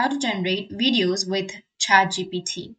how to generate videos with ChatGPT.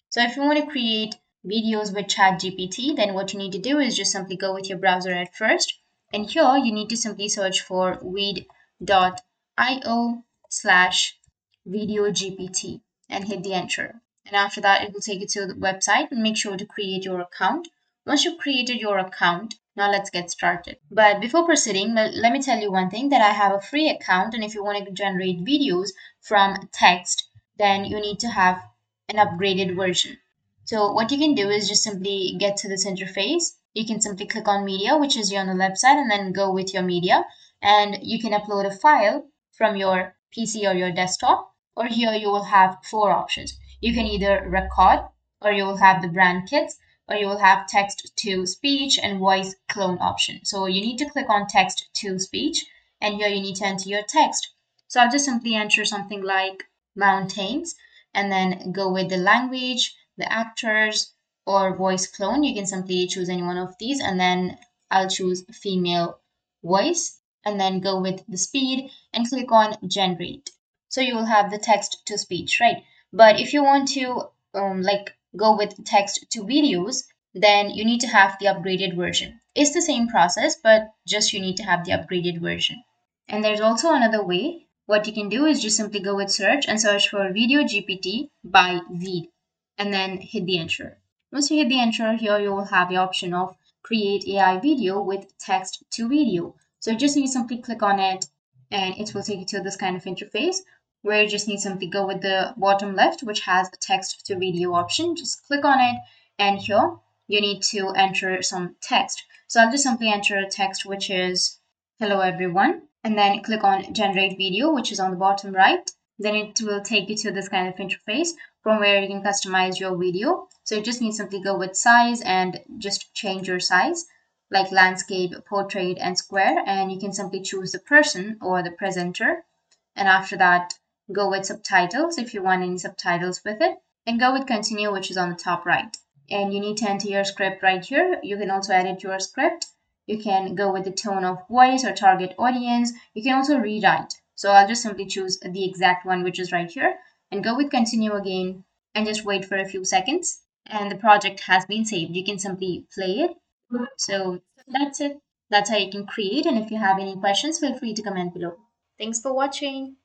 So if you want to create videos with ChatGPT, then what you need to do is just simply go with your browser at first. And here you need to simply search for veed.io/VideoGPT and hit the enter. And after that, it will take you to the website, and make sure to create your account. Once you've created your account, now let's get started. But before proceeding, let me tell you one thing, that I have a free account, and if you want to generate videos from text, then you need to have an upgraded version. So what you can do is just simply get to this interface. You can simply click on media, which is here on the left side, and then go with your media, and you can upload a file from your PC or your desktop, or here you will have four options. You can either record, or you will have the brand kits, or you will have text to speech and voice clone option. So you need to click on text to speech, and here you need to enter your text. So I'll just simply enter something like mountains, and then go with the language, the actors, or voice clone. You can simply choose any one of these, and then I'll choose female voice, and then go with the speed and click on generate. So you will have the text to speech, right? But if you want to go with text to videos, then you need to have the upgraded version. It's the same process, but just you need to have the upgraded version. And there's also another way. What you can do is just simply go with search and search for VideoGPT by VEED, and then hit the enter. Once you hit the enter, here you will have the option of create AI video with text to video. So you just need to simply click on it, and it will take you to this kind of interface where you just need to simply go with the bottom left, which has a text to video option. Just click on it, and here you need to enter some text. So I'll just simply enter a text which is hello everyone, and then click on generate video, which is on the bottom right. Then it will take you to this kind of interface from where you can customize your video. So you just need to simply go with size and just change your size, like landscape, portrait, and square, and you can simply choose the person or the presenter. And after that, go with subtitles if you want any subtitles with it, and go with continue, which is on the top right. And you need to enter your script right here. You can also edit your script. You can go with the tone of voice or target audience. You can also rewrite. So I'll just simply choose the exact one, which is right here, and go with continue again, and just wait for a few seconds. And the project has been saved. You can simply play it. So that's it. That's how you can create. And if you have any questions, feel free to comment below. Thanks for watching.